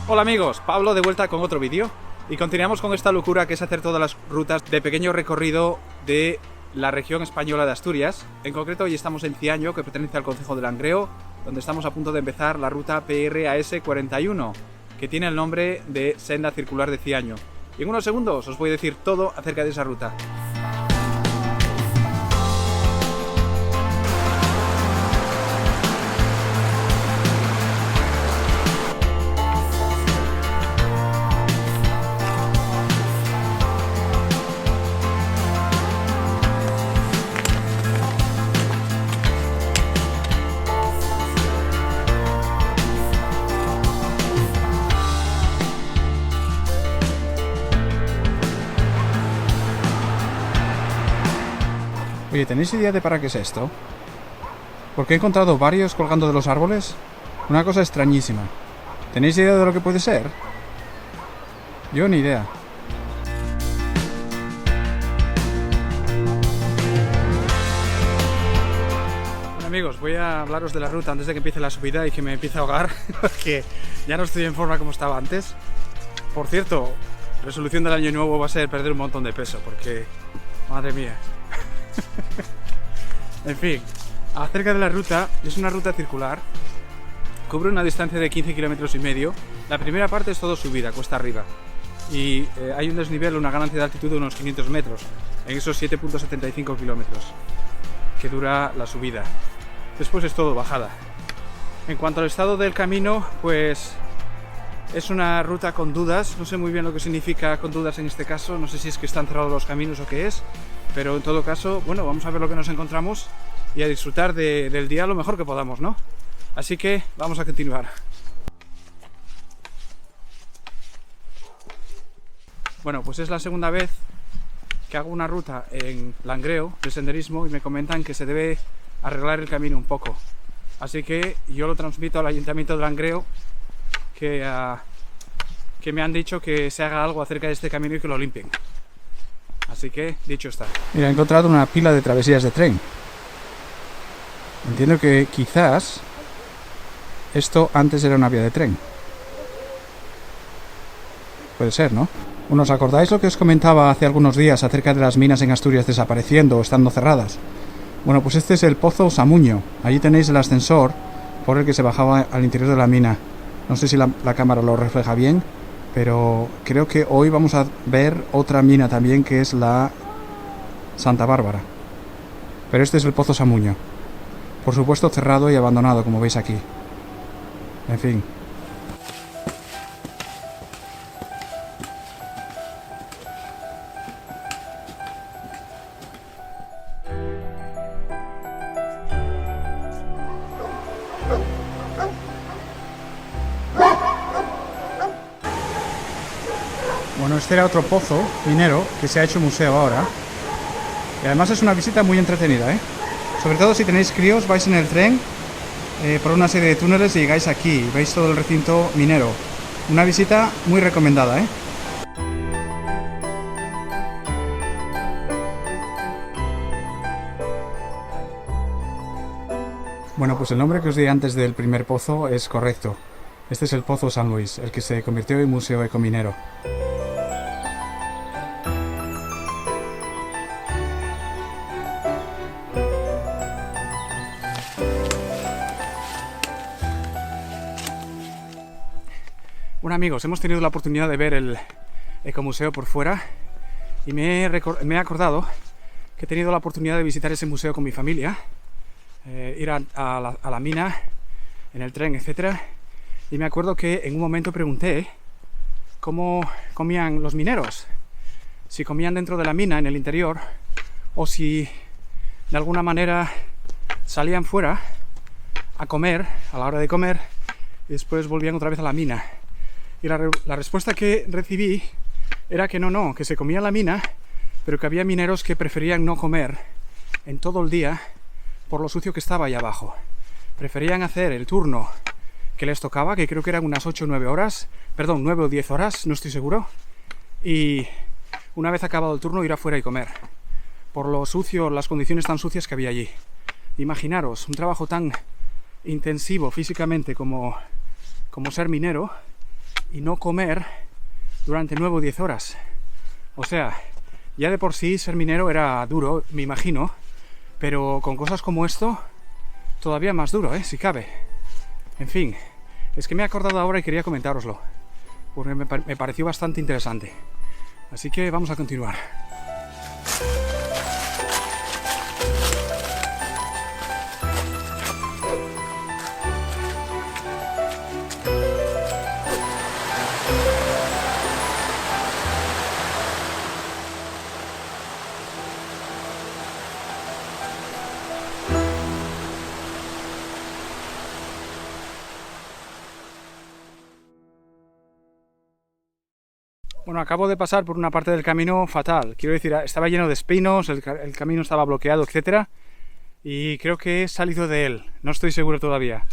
Hola amigos, Pablo de vuelta con otro vídeo y continuamos con esta locura que es hacer todas las rutas de pequeño recorrido de la región española de Asturias. En concreto hoy estamos en Ciaño, que pertenece al concejo de Langreo, donde estamos a punto de empezar la ruta PRAS 41, que tiene el nombre de Senda Circular de Ciaño. Y en unos segundos os voy a decir todo acerca de esa ruta. Oye, ¿tenéis idea de para qué es esto? Porque he encontrado varios colgando de los árboles. Una cosa extrañísima. ¿Tenéis idea de lo que puede ser? Yo ni idea. Bueno amigos, voy a hablaros de la ruta antes de que empiece la subida y que me empiece a ahogar, porque ya no estoy en forma como estaba antes. Por cierto, resolución del año nuevo va a ser perder un montón de peso, porque... madre mía. En fin, acerca de la ruta, es una ruta circular, cubre una distancia de 15 kilómetros y medio. La primera parte es todo subida, cuesta arriba, y hay un desnivel, una ganancia de altitud de unos 500 metros, en esos 7,75 kilómetros que dura la subida. Después es todo bajada. En cuanto al estado del camino, pues es una ruta con dudas, no sé muy bien lo que significa con dudas en este caso, no sé si es que están cerrados los caminos o qué es. Pero en todo caso, bueno, vamos a ver lo que nos encontramos y a disfrutar del día lo mejor que podamos, ¿no? Así que vamos a continuar. Bueno, pues es la segunda vez que hago una ruta en Langreo de senderismo y me comentan que se debe arreglar el camino un poco. Así que yo lo transmito al Ayuntamiento de Langreo, que me han dicho que se haga algo acerca de este camino y que lo limpien. Así que, dicho está. Mira, he encontrado una pila de travesías de tren. Entiendo que quizás esto antes era una vía de tren. Puede ser, ¿no? Bueno, ¿os acordáis lo que os comentaba hace algunos días acerca de las minas en Asturias desapareciendo o estando cerradas? Bueno, pues este es el Pozo Samuño. Allí tenéis el ascensor por el que se bajaba al interior de la mina. No sé si la cámara lo refleja bien, pero creo que hoy vamos a ver otra mina también, que es la Santa Bárbara. Pero este es el Pozo Samuño. Por supuesto cerrado y abandonado, como veis aquí. En fin. Bueno, este era otro pozo minero que se ha hecho museo ahora. Y además es una visita muy entretenida, ¿eh? Sobre todo si tenéis críos, vais en el tren por una serie de túneles y llegáis aquí. Veis todo el recinto minero. Una visita muy recomendada, ¿eh? Bueno, pues el nombre que os di antes del primer pozo es correcto. Este es el Pozo San Luis, el que se convirtió en museo ecominero. Bueno amigos, hemos tenido la oportunidad de ver el ecomuseo por fuera y me he acordado que he tenido la oportunidad de visitar ese museo con mi familia, ir a la mina, en el tren, etc. Y me acuerdo que en un momento pregunté cómo comían los mineros, si comían dentro de la mina, en el interior, o si de alguna manera salían fuera a comer, a la hora de comer, y después volvían otra vez a la mina. Y la respuesta que recibí era que no, que se comía la mina, pero que había mineros que preferían no comer en todo el día por lo sucio que estaba ahí abajo. Preferían hacer el turno que les tocaba, que creo que eran unas 8 o 9 horas, perdón, 9 o 10 horas, no estoy seguro, y una vez acabado el turno ir afuera y comer, por lo sucio, las condiciones tan sucias que había allí. Imaginaros un trabajo tan intensivo físicamente como ser minero, y no comer durante 9 o 10 horas. O sea, ya de por sí ser minero era duro, me imagino, pero con cosas como esto, todavía más duro, si cabe. En fin, es que me he acordado ahora y quería comentároslo, porque me pareció bastante interesante. Así que vamos a continuar. Bueno, acabo de pasar por una parte del camino fatal. Quiero decir, estaba lleno de espinos, el camino estaba bloqueado, etcétera. Y creo que he salido de él. No estoy seguro todavía.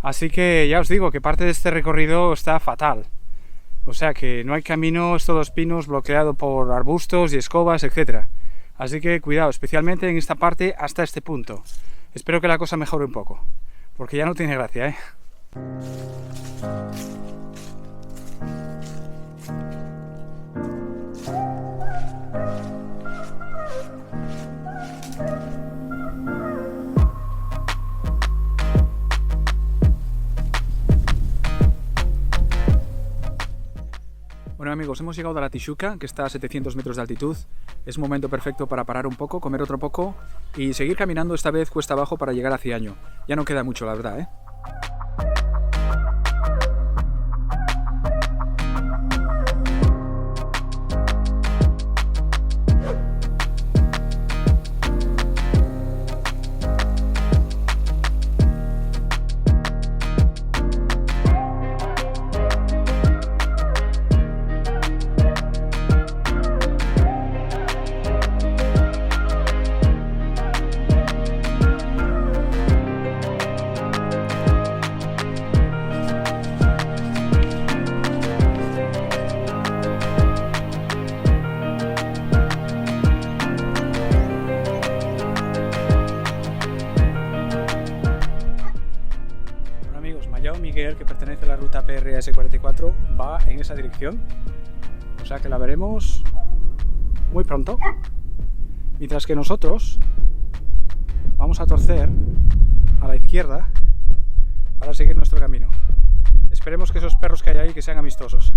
Así que ya os digo que parte de este recorrido está fatal. O sea que no hay camino, es todo espinos, bloqueado por arbustos y escobas, etcétera. Así que cuidado, especialmente en esta parte hasta este punto. Espero que la cosa mejore un poco, porque ya no tiene gracia, ¿eh? Bueno amigos, hemos llegado a la Tixuca, que está a 700 metros de altitud. Es un momento perfecto para parar un poco, comer otro poco y seguir caminando esta vez cuesta abajo para llegar a Ciaño. Ya no queda mucho, la verdad, ¿eh? Miguel, que pertenece a la ruta PRS 44, va en esa dirección, o sea que la veremos muy pronto, mientras que nosotros vamos a torcer a la izquierda para seguir nuestro camino. Esperemos que esos perros que hay ahí que sean amistosos.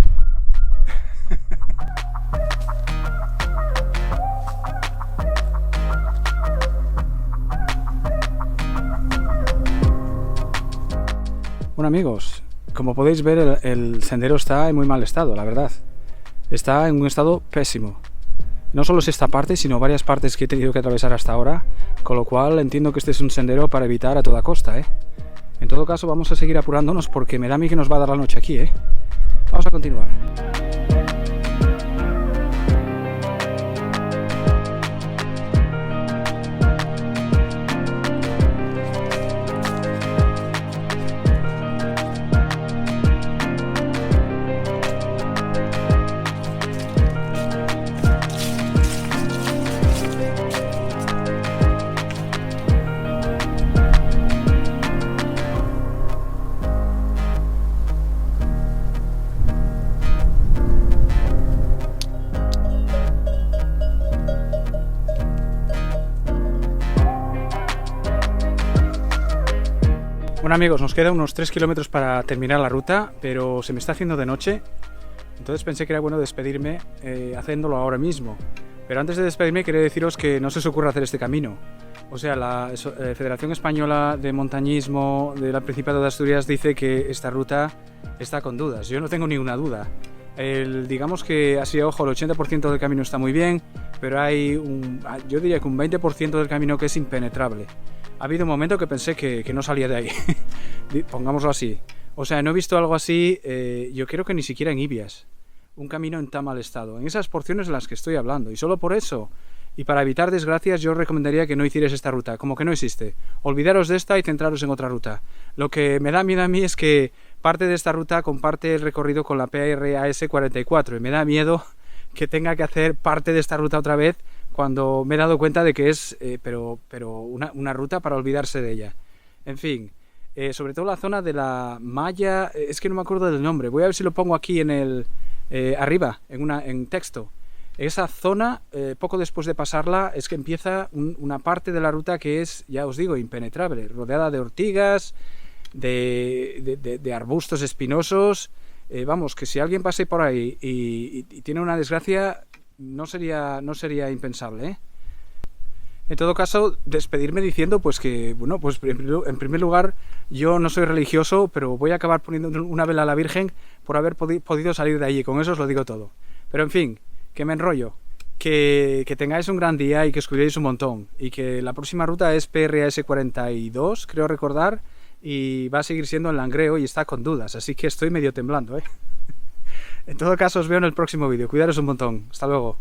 Bueno amigos, como podéis ver el sendero está en muy mal estado, la verdad. Está en un estado pésimo. No solo es esta parte, sino varias partes que he tenido que atravesar hasta ahora, con lo cual entiendo que este es un sendero para evitar a toda costa, ¿eh? En todo caso vamos a seguir apurándonos porque me da a mí que nos va a dar la noche aquí, ¿eh? Vamos a continuar. Bueno amigos, nos quedan unos 3 kilómetros para terminar la ruta, pero se me está haciendo de noche, entonces pensé que era bueno despedirme haciéndolo ahora mismo. Pero antes de despedirme quería deciros que no se os ocurra hacer este camino. O sea, la Federación Española de Montañismo del Principado de Asturias dice que esta ruta está con dudas. Yo no tengo ninguna duda. Digamos que así a ojo, el 80% del camino está muy bien, pero hay yo diría que un 20% del camino que es impenetrable. Ha habido un momento que pensé que no salía de ahí, pongámoslo así. O sea, no he visto algo así, yo creo que ni siquiera en Ibias, un camino en tan mal estado, en esas porciones de las que estoy hablando. Y solo por eso, y para evitar desgracias, yo os recomendaría que no hicierais esta ruta, como que no existe. Olvidaros de esta y centraros en otra ruta. Lo que me da miedo a mí es que parte de esta ruta comparte el recorrido con la PRS 44 y me da miedo que tenga que hacer parte de esta ruta otra vez cuando me he dado cuenta de que es una ruta para olvidarse de ella. En fin, sobre todo la zona de la malla, es que no me acuerdo del nombre, voy a ver si lo pongo aquí en el arriba, en texto. Esa zona, poco después de pasarla, es que empieza una parte de la ruta que es, ya os digo, impenetrable, rodeada de ortigas, de arbustos espinosos. Vamos, que si alguien pase por ahí y tiene una desgracia, no sería impensable, ¿eh? En todo caso, despedirme diciendo pues que, bueno, pues en primer lugar, yo no soy religioso, pero voy a acabar poniendo una vela a la Virgen por haber podido salir de allí. Con eso os lo digo todo. Pero en fin, que me enrollo. Que tengáis un gran día y que os cuidéis un montón. Y que la próxima ruta es PRAS 42, creo recordar, y va a seguir siendo en Langreo y está con dudas, así que estoy medio temblando, ¿eh? En todo caso, os veo en el próximo vídeo. Cuidaros un montón. Hasta luego.